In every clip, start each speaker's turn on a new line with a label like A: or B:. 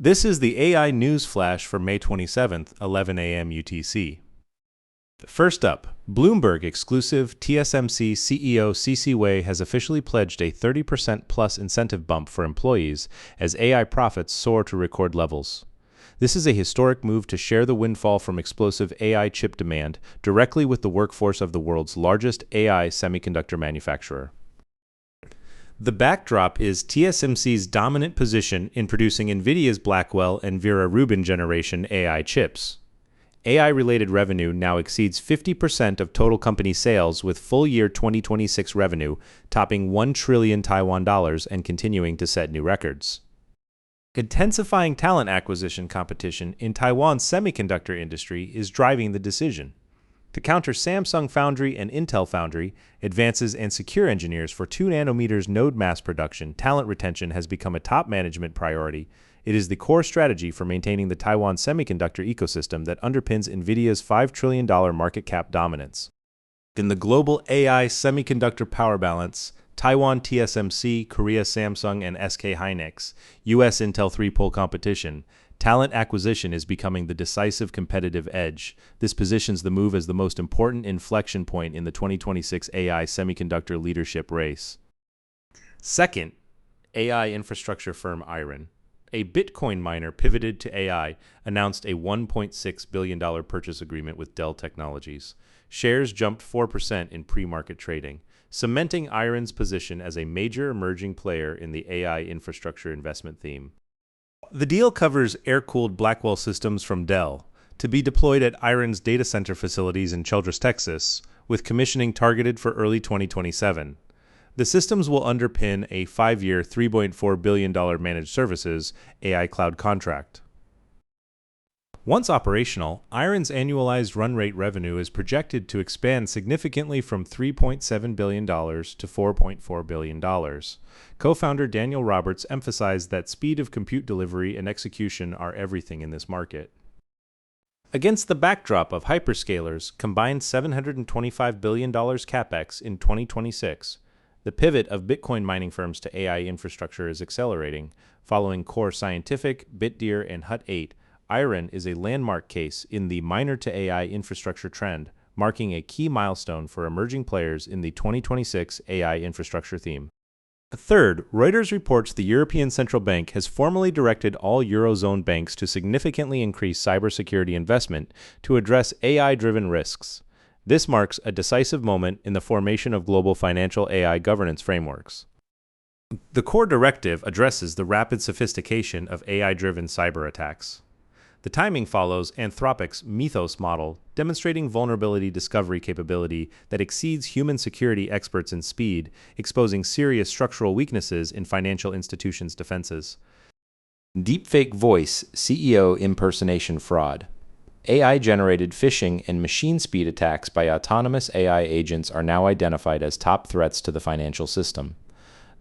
A: This is the AI News Flash for May 27th, 11 a.m. UTC. First up, Bloomberg exclusive TSMC CEO C.C. Wei has officially pledged a 30% plus incentive bump for employees as AI profits soar to record levels. This is a historic move to share the windfall from explosive AI chip demand directly with the workforce of the world's largest AI semiconductor manufacturer. The backdrop is TSMC's dominant position in producing NVIDIA's Blackwell and Vera Rubin generation AI chips. AI-related revenue now exceeds 50% of total company sales, with full-year 2026 revenue topping 1 trillion Taiwan dollars and continuing to set new records. Intensifying talent acquisition competition in Taiwan's semiconductor industry is driving the decision. To counter Samsung Foundry and Intel Foundry, advances and secure engineers for 2 nanometers node mass production, talent retention has become a top management priority. It is the core strategy for maintaining the Taiwan semiconductor ecosystem that underpins NVIDIA's $5 trillion market cap dominance. In the global AI semiconductor power balance, Taiwan TSMC, Korea Samsung, and SK Hynix, US Intel 3-pole competition, talent acquisition is becoming the decisive competitive edge. This positions the move as the most important inflection point in the 2026 AI semiconductor leadership race. Second, AI infrastructure firm IREN, a Bitcoin miner pivoted to AI, announced a $1.6 billion purchase agreement with Dell Technologies. Shares jumped 4% in pre-market trading, cementing IREN's position as a major emerging player in the AI infrastructure investment theme. The deal covers air-cooled Blackwell systems from Dell to be deployed at IREN's data center facilities in Childress, Texas, with commissioning targeted for early 2027. The systems will underpin a 5-year, $3.4 billion managed services AI cloud contract. Once operational, IREN's annualized run rate revenue is projected to expand significantly from $3.7 billion to $4.4 billion. Co-founder Daniel Roberts emphasized that speed of compute delivery and execution are everything in this market. Against the backdrop of hyperscalers' combined $725 billion capex in 2026, the pivot of Bitcoin mining firms to AI infrastructure is accelerating. Following Core Scientific, Bitdeer, and Hut 8, IREN is a landmark case in the miner-to-AI infrastructure trend, marking a key milestone for emerging players in the 2026 AI infrastructure theme. Third, Reuters reports the European Central Bank has formally directed all Eurozone banks to significantly increase cybersecurity investment to address AI-driven risks. This marks a decisive moment in the formation of global financial AI governance frameworks. The core directive addresses the rapid sophistication of AI-driven cyber attacks. The timing follows Anthropic's Mythos model, demonstrating vulnerability discovery capability that exceeds human security experts in speed, exposing serious structural weaknesses in financial institutions' defenses. Deepfake voice CEO impersonation fraud. AI-generated phishing and machine speed attacks by autonomous AI agents are now identified as top threats to the financial system.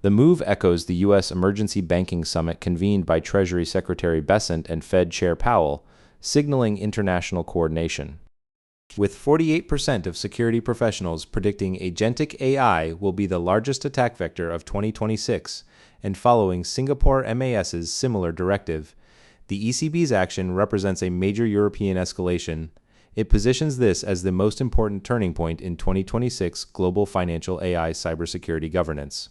A: The move echoes the U.S. Emergency Banking Summit convened by Treasury Secretary Bessent and Fed Chair Powell, signaling international coordination. With 48% of security professionals predicting agentic AI will be the largest attack vector of 2026, and following Singapore MAS's similar directive, the ECB's action represents a major European escalation. It positions this as the most important turning point in 2026 global financial AI cybersecurity governance.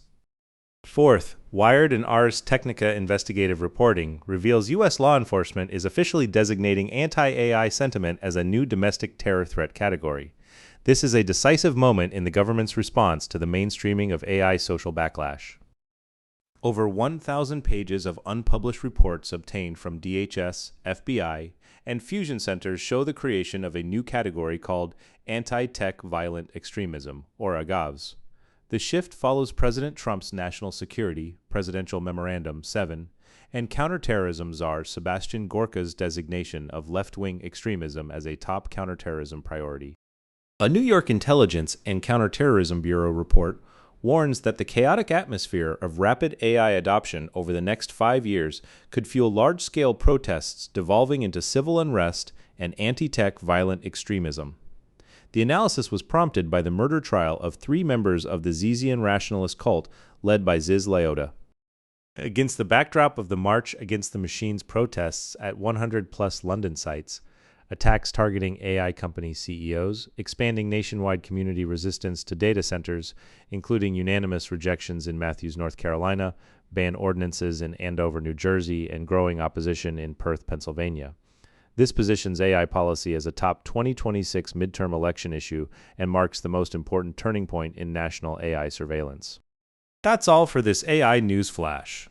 A: Fourth, Wired and Ars Technica investigative reporting reveals U.S. law enforcement is officially designating anti-AI sentiment as a new domestic terror threat category. This is a decisive moment in the government's response to the mainstreaming of AI social backlash. Over 1,000 pages of unpublished reports obtained from DHS, FBI, and fusion centers show the creation of a new category called Anti-Tech Violent Extremism, or AGAVS. The shift follows President Trump's National Security Presidential Memorandum 7 and counterterrorism czar Sebastian Gorka's designation of left-wing extremism as a top counterterrorism priority. A New York Intelligence and Counterterrorism Bureau report warns that the chaotic atmosphere of rapid AI adoption over the next 5 years could fuel large-scale protests devolving into civil unrest and anti-tech violent extremism. The analysis was prompted by the murder trial of 3 members of the Zizian rationalist cult led by Ziz Leota. Against the backdrop of the March Against the Machines protests at 100-plus London sites, attacks targeting AI company CEOs, expanding nationwide community resistance to data centers, including unanimous rejections in Matthews, North Carolina, ban ordinances in Andover, New Jersey, and growing opposition in Perth, Pennsylvania. This positions AI policy as a top 2026 midterm election issue and marks the most important turning point in national AI surveillance. That's all for this AI news flash.